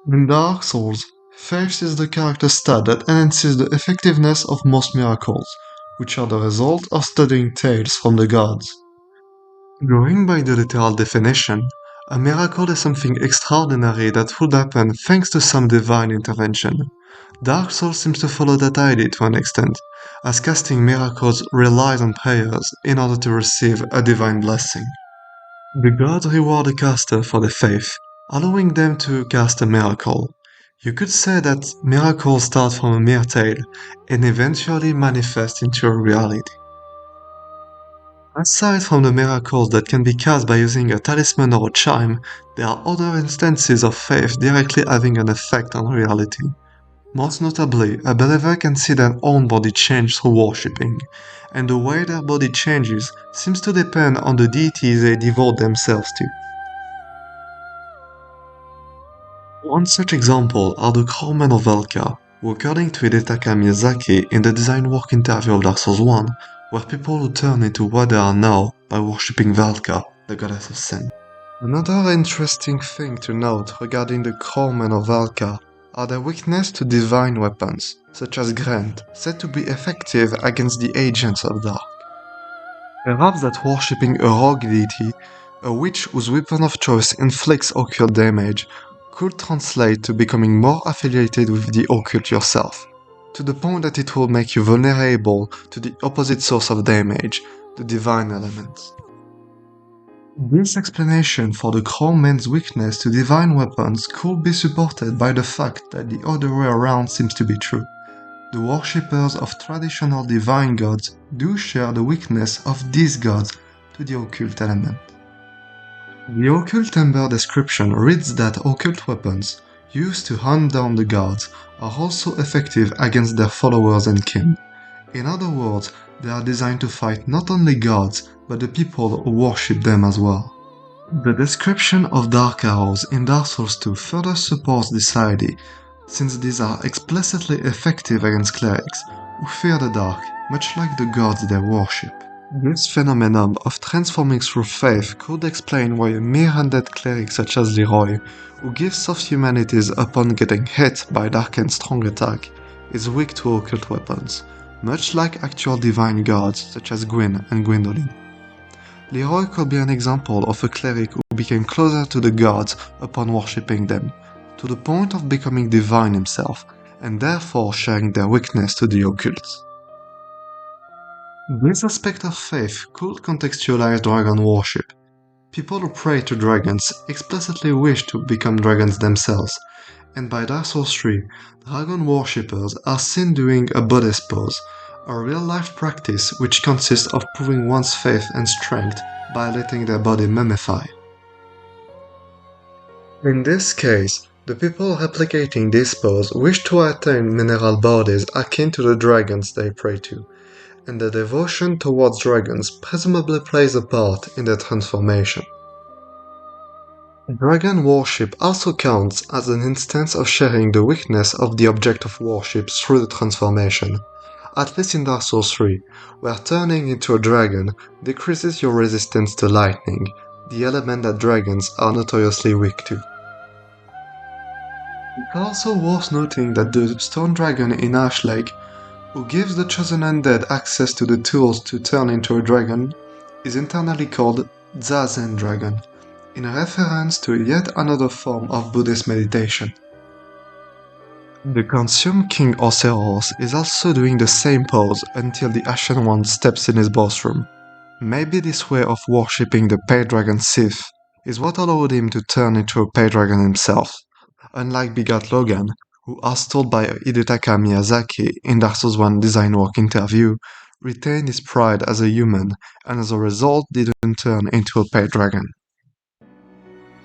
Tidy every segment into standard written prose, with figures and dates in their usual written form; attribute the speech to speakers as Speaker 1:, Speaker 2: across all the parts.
Speaker 1: In Dark Souls, faith is the character stat that enhances the effectiveness of most miracles, which are the result of studying tales from the gods. Going by the literal definition, a miracle is something extraordinary that would happen thanks to some divine intervention. Dark Souls seems to follow that idea to an extent, as casting miracles relies on prayers in order to receive a divine blessing. The gods reward a caster for their faith, allowing them to cast a miracle. You could say that miracles start from a mere tale and eventually manifest into a reality. Aside from the miracles that can be cast by using a talisman or a chime, there are other instances of faith directly having an effect on reality. Most notably, a believer can see their own body change through worshipping, and the way their body changes seems to depend on the deities they devote themselves to. One such example are the Crowmen of Valka, who according to Hidetaka Miyazaki in the design work interview of Dark Souls 1, were people who turn into what they are now by worshipping Valka, the goddess of sin. Another interesting thing to note regarding the Crowmen of Valka are their weakness to divine weapons, such as Grant, said to be effective against the agents of dark. Perhaps that worshipping a rogue deity, a witch whose weapon of choice inflicts occult damage, could translate to becoming more affiliated with the occult yourself, to the point that it will make you vulnerable to the opposite source of damage, the divine elements. This explanation for the Crowmen's weakness to divine weapons could be supported by the fact that the other way around seems to be true. The worshippers of traditional divine gods do share the weakness of these gods to the occult element. The occult ember description reads that occult weapons, used to hunt down the gods, are also effective against their followers and kin. In other words, they are designed to fight not only gods, but the people who worship them as well. The description of dark arrows in Dark Souls 2 further supports this idea, since these are explicitly effective against clerics, who fear the dark, much like the gods they worship. This phenomenon of transforming through faith could explain why a mere undead cleric such as Leroy, who gives soft humanities upon getting hit by dark and strong attack, is weak to occult weapons, much like actual divine gods such as Gwyn and Gwyndolin. Leroy could be an example of a cleric who became closer to the gods upon worshipping them, to the point of becoming divine himself, and therefore sharing their weakness to the occult. This aspect of faith could contextualize dragon worship. People who pray to dragons explicitly wish to become dragons themselves, and by Dark Souls 3, dragon worshippers are seen doing a Buddhist pose, a real-life practice which consists of proving one's faith and strength by letting their body mummify. In this case, the people replicating this pose wish to attain mineral bodies akin to the dragons they pray to, and the devotion towards dragons presumably plays a part in their transformation. Dragon worship also counts as an instance of sharing the weakness of the object of worship through the transformation, at least in Dark Souls 3, where turning into a dragon decreases your resistance to lightning, the element that dragons are notoriously weak to. It's also worth noting that the stone dragon in Ash Lake, who gives the chosen undead access to the tools to turn into a dragon, is internally called Zazen Dragon, in reference to yet another form of Buddhist meditation. The Consumed King Oceros is also doing the same pose until the Ashen One steps in his boss room. Maybe this way of worshipping the Pale Dragon Sith is what allowed him to turn into a Pale Dragon himself, unlike Begat Logan, who, as told by Hidetaka Miyazaki in Dark Souls 1 design work interview, retained his pride as a human and as a result didn't turn into a Pale Dragon.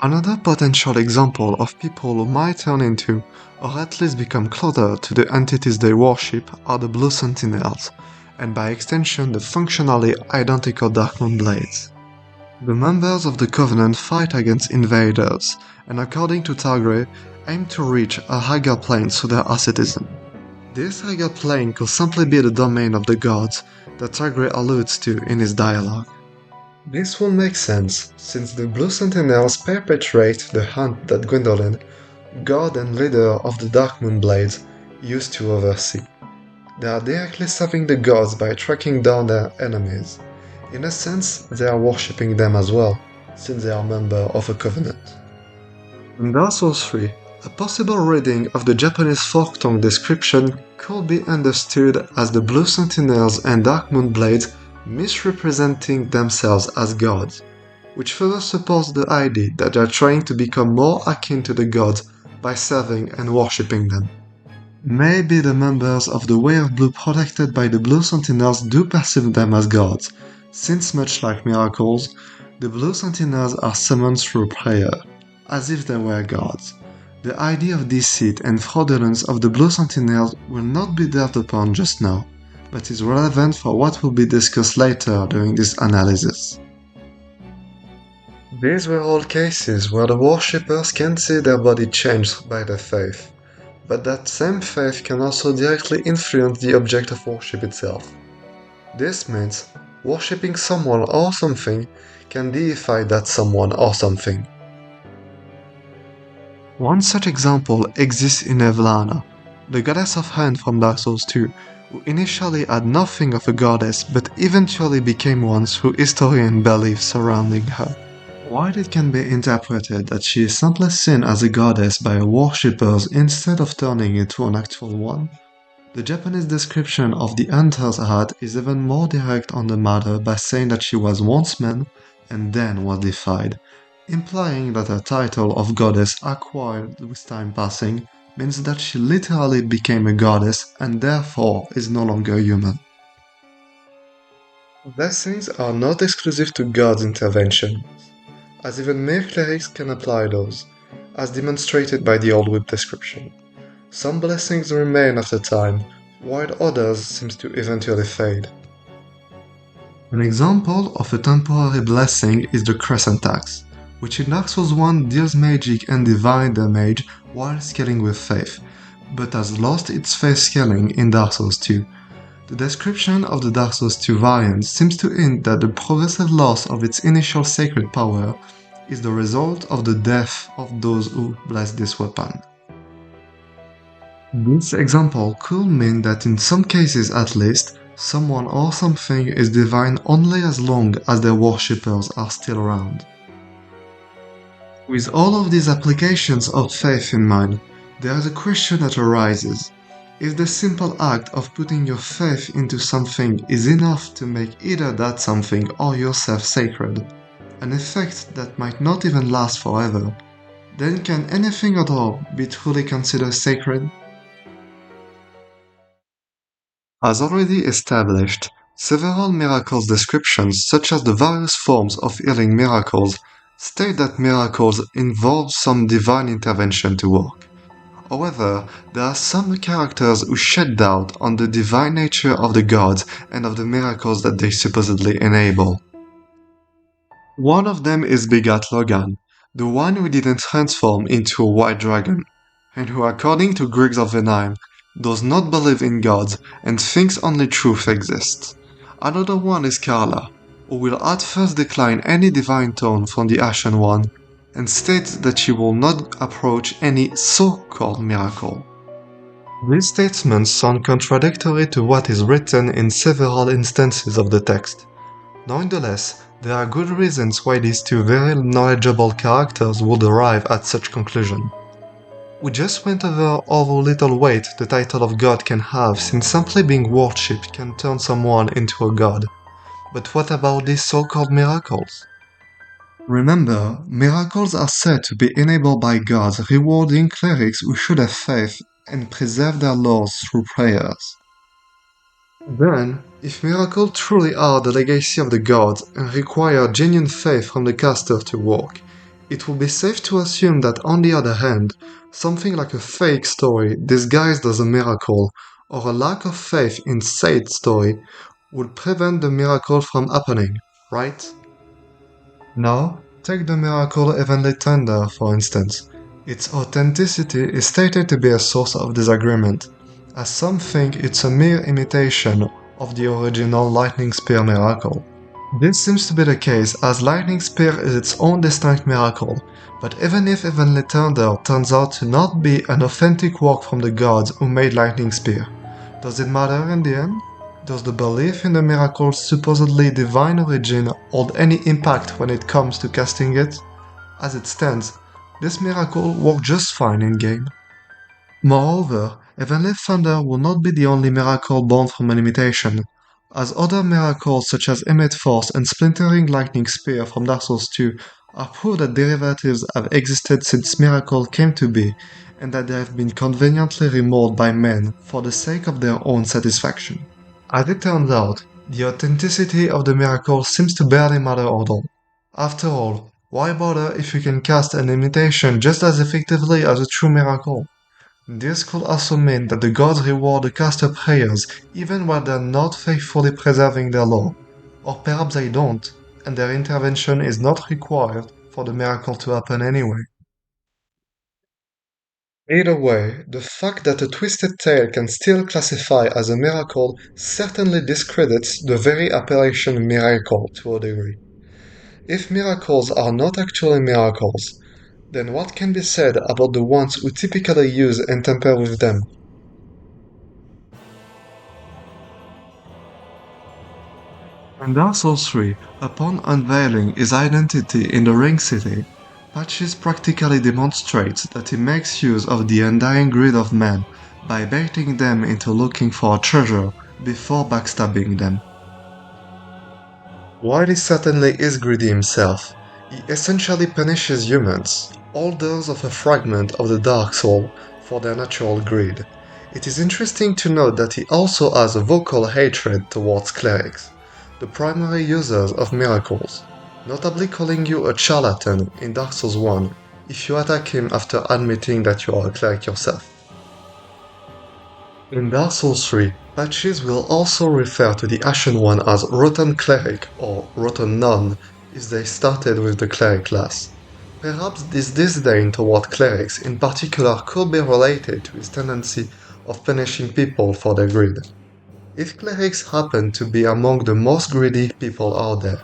Speaker 1: Another potential example of people who might turn into, or at least become closer to the entities they worship are the Blue Sentinels, and by extension the functionally identical Darkmoon Blades. The members of the Covenant fight against invaders, and according to Targray, aim to reach a higher plane through their asceticism. This higher plane could simply be the domain of the gods that Targray alludes to in his dialogue. This will make sense, since the Blue Sentinels perpetrate the hunt that Gwyndolin, god and leader of the Dark Moon Blades, used to oversee. They are directly serving the gods by tracking down their enemies. In a sense, they are worshipping them as well, since they are members of a covenant. In Dark Souls 3, a possible reading of the Japanese folk-tongue description could be understood as the Blue Sentinels and Dark Moon Blades misrepresenting themselves as gods, which further supports the idea that they are trying to become more akin to the gods by serving and worshipping them. Maybe the members of the Way of Blue protected by the Blue Sentinels do perceive them as gods, since much like miracles, the Blue Sentinels are summoned through prayer, as if they were gods. The idea of deceit and fraudulence of the Blue Sentinels will not be dealt upon just now, but is relevant for what will be discussed later during this analysis. These were all cases where the worshippers can see their body changed by their faith, but that same faith can also directly influence the object of worship itself. This means worshipping someone or something can deify that someone or something. One such example exists in Evlana, the goddess of hand from Dark Souls 2, who initially had nothing of a goddess but eventually became one through history and belief surrounding her. While it can be interpreted that she is simply seen as a goddess by her worshippers instead of turning into an actual one, the Japanese description of the Hunter's Hat is even more direct on the matter by saying that she was once man and then was deified, implying that her title of goddess acquired with time passing means that she literally became a goddess and therefore is no longer human. Blessings are not exclusive to God's intervention, as even mere clerics can apply those, as demonstrated by the Old Whip description. Some blessings remain after time, while others seem to eventually fade. An example of a temporary blessing is the Crescent Axe, which in Dark Souls 1 deals magic and divine damage while scaling with faith, but has lost its faith scaling in Dark Souls 2. The description of the Dark Souls 2 variant seems to hint that the progressive loss of its initial sacred power is the result of the death of those who bless this weapon. This example could mean that in some cases at least, someone or something is divine only as long as their worshippers are still around. With all of these applications of faith in mind, there is a question that arises. If the simple act of putting your faith into something is enough to make either that something or yourself sacred, an effect that might not even last forever, then can anything at all be truly considered sacred? As already established, several miracles descriptions, such as the various forms of healing miracles, state that miracles involve some divine intervention to work. However, there are some characters who shed doubt on the divine nature of the gods and of the miracles that they supposedly enable. One of them is Begat Logan, the one who didn't transform into a white dragon, and who according to Griggs of Venheim, does not believe in gods and thinks only truth exists. Another one is Carla, who will at first decline any divine tone from the Ashen One, and states that she will not approach any so-called miracle. These statements sound contradictory to what is written in several instances of the text. Nonetheless, there are good reasons why these two very knowledgeable characters would arrive at such conclusion. We just went over how little weight the title of god can have since simply being worshipped can turn someone into a god. But what about these so-called miracles? Remember, miracles are said to be enabled by gods rewarding clerics who should have faith and preserve their laws through prayers. Then, if miracles truly are the legacy of the gods and require genuine faith from the caster to work, it would be safe to assume that on the other hand, something like a fake story disguised as a miracle or a lack of faith in said story would prevent the miracle from happening, right? Now, take the miracle Heavenly Thunder for instance. Its authenticity is stated to be a source of disagreement, as some think it's a mere imitation of the original Lightning Spear miracle. This seems to be the case as Lightning Spear is its own distinct miracle, But even if Heavenly Thunder turns out to not be an authentic work from the gods who made Lightning Spear, does it matter in the end? Does the belief in the miracle's supposedly divine origin hold any impact when it comes to casting it? As it stands, this miracle worked just fine in game. Moreover, Heavenly Thunder will not be the only miracle born from an imitation, as other miracles such as Emmet Force and Splintering Lightning Spear from Dark Souls 2 are proof that derivatives have existed since Miracle came to be, and that they have been conveniently remolded by men for the sake of their own satisfaction. As it turns out, the authenticity of the miracle seems to barely matter at all. After all, why bother if you can cast an imitation just as effectively as a true miracle? This could also mean that the gods reward the caster prayers even while they're not faithfully preserving their law. Or perhaps they don't, and their intervention is not required for the miracle to happen anyway. Either way, the fact that a twisted tale can still classify as a miracle certainly discredits the very appellation miracle to a degree. If miracles are not actually miracles, then what can be said about the ones who typically use and tamper with them? In Dark Souls 3, upon unveiling his identity in the Ring City, Patches practically demonstrates that he makes use of the undying greed of men by baiting them into looking for a treasure before backstabbing them. While he certainly is greedy himself, he essentially punishes humans, holders of a fragment of the Dark Soul, for their natural greed. It is interesting to note that he also has a vocal hatred towards clerics, the primary users of miracles, notably calling you a charlatan in Dark Souls 1 if you attack him after admitting that you are a cleric yourself. In Dark Souls 3, patches will also refer to the Ashen One as Rotten Cleric or Rotten Nun if they started with the cleric class. Perhaps this disdain toward clerics in particular could be related to his tendency of punishing people for their greed. If clerics happen to be among the most greedy people out there,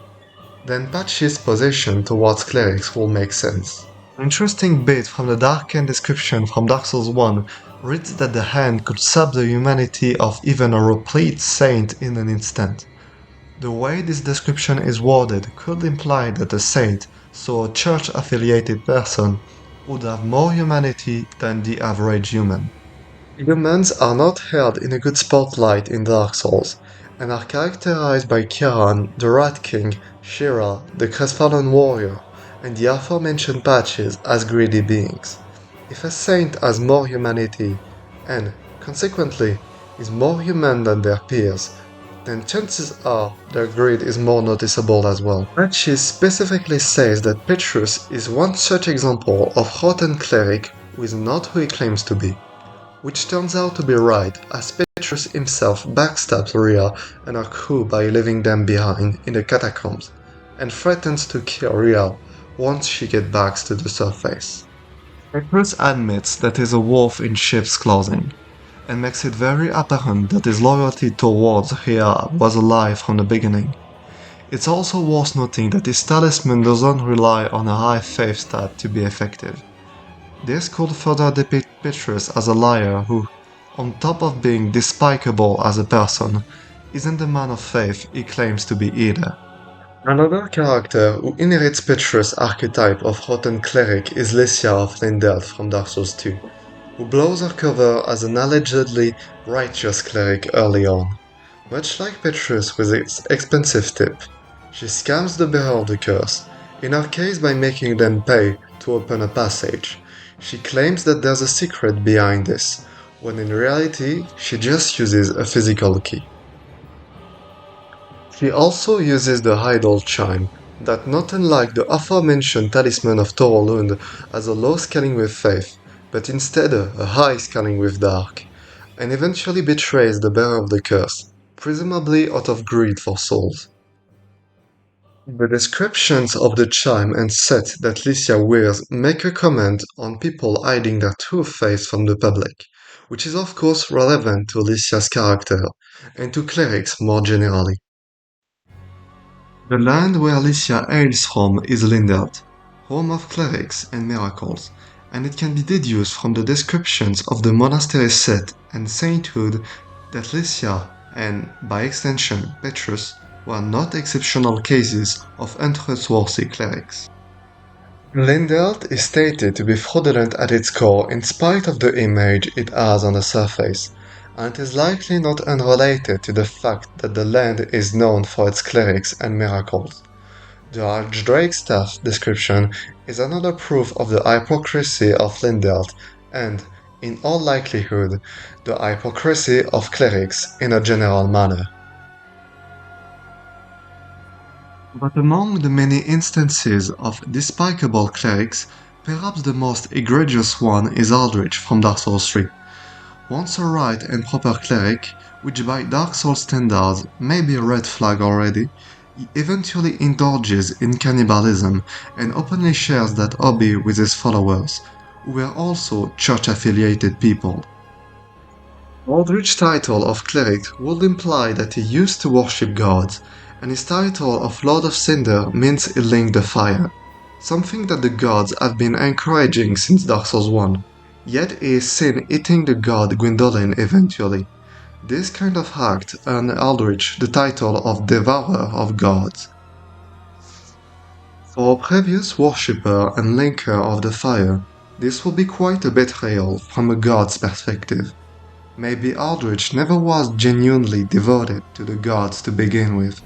Speaker 1: then Patch's position towards clerics will make sense. An interesting bit from the Darkened description from Dark Souls 1 reads that the hand could sap the humanity of even a replete saint in an instant. The way this description is worded could imply that a saint, so a church-affiliated person, would have more humanity than the average human. Humans are not held in a good spotlight in Dark Souls, and are characterized by Kieran, the Rat King, Shira, the Crestfallen Warrior, and the aforementioned Patches as greedy beings. If a saint has more humanity, and, consequently, is more human than their peers, then chances are their greed is more noticeable as well. Patches specifically says that Petrus is one such example of rotten cleric who is not who he claims to be. Which turns out to be right, as Petrus himself backstabs Rhea and her crew by leaving them behind in the catacombs, and threatens to kill Rhea once she gets back to the surface. Petrus admits that he's a wolf in sheep's clothing, and makes it very apparent that his loyalty towards Rhea was a lie from the beginning. It's also worth noting that his talisman doesn't rely on a high faith stat to be effective. This could further depict Petrus as a liar who, on top of being despicable as a person, isn't the man of faith he claims to be either. Another character who inherits Petrus' archetype of rotten cleric is Lesia of Lindeld from Dark Souls 2, who blows her cover as an allegedly righteous cleric early on. Much like Petrus with its expensive tip, she scams the bearer of the curse, in her case by making them pay to open a passage. She claims that there's a secret behind this, when in reality she just uses a physical key. She also uses the idol chime, that not unlike the aforementioned talisman of Torolund has a low scaling with faith, but instead a high scaling with dark, and eventually betrays the bearer of the curse, presumably out of greed for souls. The descriptions of the chime and set that Licia wears make a comment on people hiding their true face from the public, which is of course relevant to Licia's character, and to clerics more generally. The land where Licia hails from is Lindelt, home of clerics and miracles, and it can be deduced from the descriptions of the monastery set and sainthood that Lycia and, by extension, Petrus were not exceptional cases of untrustworthy clerics. Lindelt is stated to be fraudulent at its core in spite of the image it has on the surface, and it is likely not unrelated to the fact that the land is known for its clerics and miracles. The Aldrich staff description is another proof of the hypocrisy of Lindelt and, in all likelihood, the hypocrisy of clerics in a general manner. But among the many instances of despicable clerics, perhaps the most egregious one is Aldrich from Dark Souls 3. Once a right and proper cleric, which by Dark Souls standards may be a red flag already, he eventually indulges in cannibalism and openly shares that hobby with his followers, who were also church-affiliated people. Aldrich's title of cleric would imply that he used to worship gods, and his title of Lord of Cinder means he linked the fire, something that the gods have been encouraging since Dark Souls 1, yet he is seen eating the god Gwyndolin eventually. This kind of act earned Aldrich the title of Devourer of Gods. For a previous worshipper and linker of the fire, this would be quite a betrayal from a god's perspective. Maybe Aldrich never was genuinely devoted to the gods to begin with.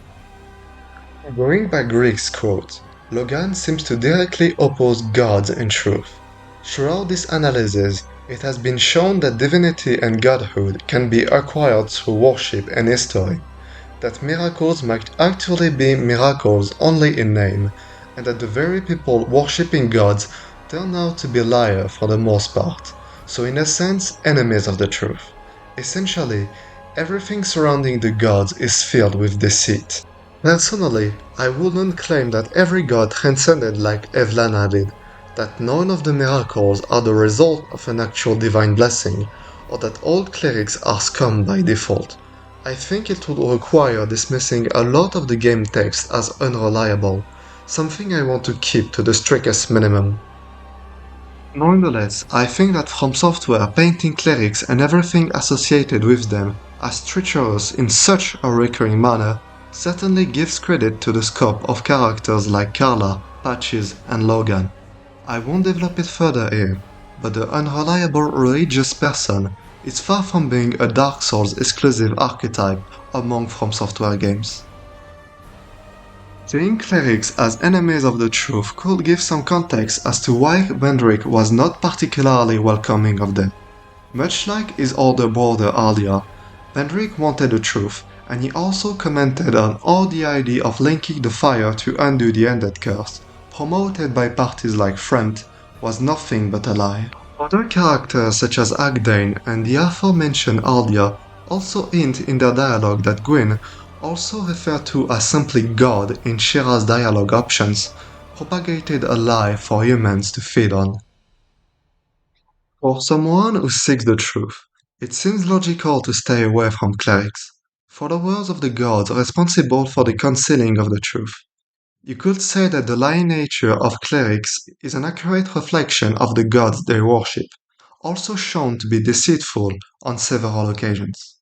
Speaker 1: Going by Greek's quote, Logan seems to directly oppose gods and truth. Throughout this analysis, it has been shown that divinity and godhood can be acquired through worship and history, that miracles might actually be miracles only in name, and that the very people worshipping gods turn out to be liars for the most part, so in a sense enemies of the truth. Essentially, everything surrounding the gods is filled with deceit. Personally, I wouldn't claim that every god transcended like Evlana did, that none of the miracles are the result of an actual divine blessing, or that all clerics are scum by default. I think it would require dismissing a lot of the game text as unreliable, something I want to keep to the strictest minimum. Nonetheless, I think that From Software painting clerics and everything associated with them as treacherous in such a recurring manner certainly gives credit to the scope of characters like Carla, Patches, and Logan. I won't develop it further here, but the unreliable religious person is far from being a Dark Souls exclusive archetype among From Software games. Seeing clerics as enemies of the truth could give some context as to why Vendrick was not particularly welcoming of them. Much like his older brother Alia, Vendrick wanted the truth, and he also commented on how the idea of linking the fire to undo the Undead curse, promoted by parties like Fremd, was nothing but a lie. Other characters such as Agdane and the aforementioned Alia also hint in their dialogue that Gwyn, also referred to as simply God in Shira's dialogue options, propagated a lie for humans to feed on. For someone who seeks the truth, it seems logical to stay away from clerics, followers of the gods responsible for the concealing of the truth. You could say that the lying nature of clerics is an accurate reflection of the gods they worship, also shown to be deceitful on several occasions.